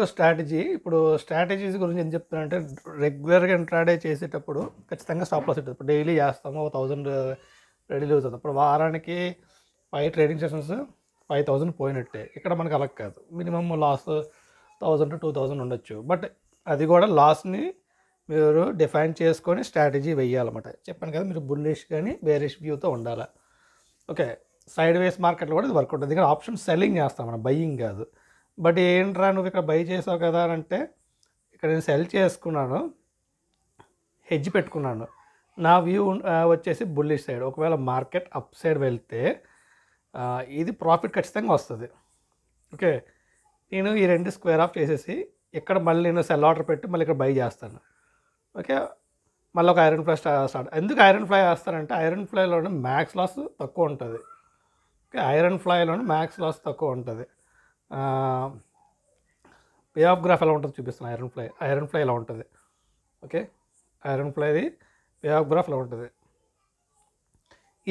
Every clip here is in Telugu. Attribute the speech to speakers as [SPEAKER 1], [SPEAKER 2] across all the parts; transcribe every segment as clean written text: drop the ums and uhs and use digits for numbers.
[SPEAKER 1] స్ట్రాటజీ ఇప్పుడు స్ట్రాటజీస్ గురించి ఏం చెప్తానంటే రెగ్యులర్గా ఇంట్రాడే చేసేటప్పుడు ఖచ్చితంగా స్టాప్ లాస్ ఉంటుంది. ఇప్పుడు డైలీ చేస్తాము 1000 రెడీ లూజ్ అవుతుంది. ఇప్పుడు వారానికి 5 ట్రేడింగ్ సెషన్స్ 5000 పోయినట్టే. ఇక్కడ మనకు అలా కాదు, మినిమమ్ లాస్ 1000 to 2000 ఉండొచ్చు. బట్ అది కూడా లాస్ని మీరు డిఫైన్ చేసుకొని స్ట్రాటజీ వెయ్యాలన్నమాట. చెప్పాను కదా, మీరు బుల్లిష్ కానీ బేరిష్ వ్యూతో ఉండాలి. ఓకే, సైడ్ వేస్ మార్కెట్లో కూడా ఇది వర్క్ ఉంటుంది. ఇక్కడ ఆప్షన్ సెల్లింగ్ చేస్తాం మనం, బయ్యింగ్ కాదు. బట్ ఏంట్రా నువ్వు ఇక్కడ బై చేసావు కదా అని అంటే, ఇక్కడ నేను సెల్ చేసుకున్నాను, హెడ్జ్ పెట్టుకున్నాను. నా వ్యూ వచ్చేసి బుల్లిష్ సైడ్. ఒకవేళ మార్కెట్ అప్ సైడ్ వెళ్తే ఇది ప్రాఫిట్ ఖచ్చితంగా వస్తుంది. ఓకే, నేను ఈ 2 స్క్వేర్ ఆఫ్ చేసేసి ఇక్కడ మళ్ళీ నేను సెల్ ఆర్డర్ పెట్టి మళ్ళీ ఇక్కడ బై చేస్తాను. ఓకే, మళ్ళీ ఒక ఐరన్ ఫ్లై స్టార్ట్. ఎందుకు ఐరన్ ఫ్లై వేస్తానంటే ఐరన్ ఫ్లైలోనే మ్యాక్స్ లాస్ తక్కువ ఉంటుంది. ఓకే, ఐరన్ ఫ్లైలోనే మ్యాక్స్ లాస్ తక్కువ ఉంటుంది. పే ఆఫ్ గ్రాఫ్ ఎలా ఉంటుంది చూపిస్తాను. ఐరన్ ఫ్లై ఎలా ఉంటుంది. ఓకే, ఐరన్ ఫ్లైది పే ఆఫ్ గ్రాఫ్ ఎలా ఉంటుంది.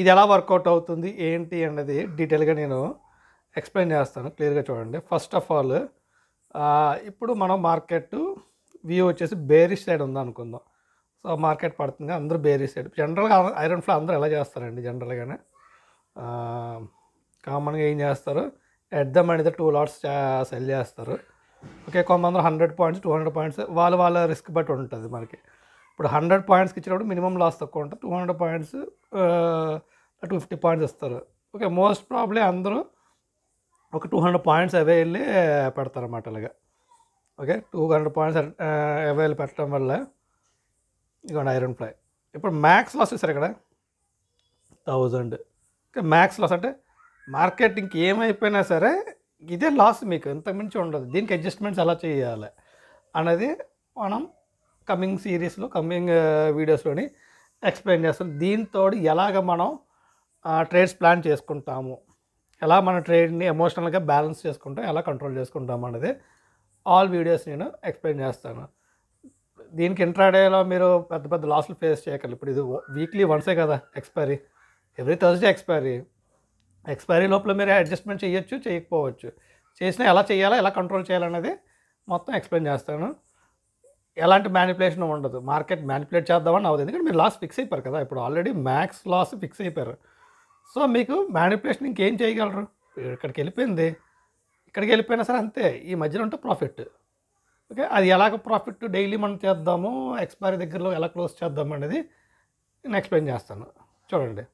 [SPEAKER 1] ఇది ఎలా వర్కౌట్ అవుతుంది ఏంటి అన్నది డీటెయిల్గా నేను ఎక్స్ప్లెయిన్ చేస్తాను. క్లియర్గా చూడండి. ఫస్ట్ ఆఫ్ ఆల్ ఇప్పుడు మనం మార్కెట్ వ్యూ వచ్చేసి బేరిష్ సైడ్ ఉందనుకుందాం. సో మార్కెట్ పడుతుంది, అందరూ బేరిష్ సైడ్. జనరల్గా ఐరన్ ఫ్లై అందరూ ఎలా చేస్తారండి, జనరల్గానే కామన్గా ఏం చేస్తారు, at the money 2 LADS cell చేస్తారు. ఓకే, కొంతమంది 100 పాయింట్స్ 200 పాయింట్స్ వాళ్ళ రిస్క్ బట్టి ఉంటుంది మనకి. ఇప్పుడు 100 పాయింట్స్కి ఇచ్చినప్పుడు మినిమం లాస్ తక్కువ ఉంటుంది. 200 పాయింట్స్ 250 పాయింట్స్ ఇస్తారు. ఓకే, మోస్ట్ ప్రాబ్లీ అందరూ ఒక 200 పాయింట్స్ అవే వెళ్ళి పెడతారన్నమాట ఇలాగా. ఓకే, 200 పాయింట్స్ అవే వెళ్ళి పెట్టడం వల్ల ఇదిగోండి ఐరన్ ఫ్లై. ఇప్పుడు మ్యాక్స్ లాస్ చూసారు ఇక్కడ 1000. ఓకే, మ్యాక్స్ లాస్ అంటే మార్కెట్ ఇంకేమైపోయినా సరే ఇదే లాస్, మీకు ఇంతకుమించి ఉండదు. దీనికి అడ్జస్ట్మెంట్స్ ఎలా చేయాలి అనేది మనం కమింగ్ సిరీస్లో కమింగ్ వీడియోస్లోని ఎక్స్ప్లెయిన్ చేస్తాం. దీంతో ఎలాగ మనం ట్రేడ్స్ ప్లాన్ చేసుకుంటాము, ఎలా మన ట్రేడ్ని ఎమోషనల్గా బ్యాలెన్స్ చేసుకుంటాం, ఎలా కంట్రోల్ చేసుకుంటాము అనేది ఆల్ వీడియోస్ నేను ఎక్స్ప్లెయిన్ చేస్తాను. దీనికి ఇంట్రాడేలో మీరు పెద్ద పెద్ద లాస్లు ఫేస్ చేయగలరు. ఇప్పుడు ఇది వీక్లీ వన్సే కదా ఎక్స్పైరీ, ఎవ్రీ థర్స్డే ఎక్స్పైరీ లోపల మీరు అడ్జస్ట్మెంట్ చేయొచ్చు, చేయకపోవచ్చు. చేసినా ఎలా చేయాలా, ఎలా కంట్రోల్ చేయాలనేది మొత్తం ఎక్స్ప్లెయిన్ చేస్తాను. ఎలాంటి మ్యానిపులేషన్ ఉండదు. మార్కెట్ మ్యానిపులేట్ చేద్దామని అవ్వదు, ఎందుకంటే మీరు లాస్ ఫిక్స్ అయిపోయారు కదా. ఇప్పుడు ఆల్రెడీ మ్యాక్స్ లాస్ ఫిక్స్ అయిపోయారు. సో మీకు మ్యానిపులేషన్ ఇంకేం చేయగలరు. ఇక్కడికి వెళ్ళిపోయినా సరే అంతే, ఈ మధ్యలో ఉంటే ప్రాఫిట్. ఓకే, అది ఎలాగ ప్రాఫిట్ డైలీ మనం చేద్దాము, ఎక్స్పైరీ దగ్గరలో ఎలా క్లోజ్ చేద్దాం అనేది నేను ఎక్స్ప్లెయిన్ చేస్తాను. చూడండి.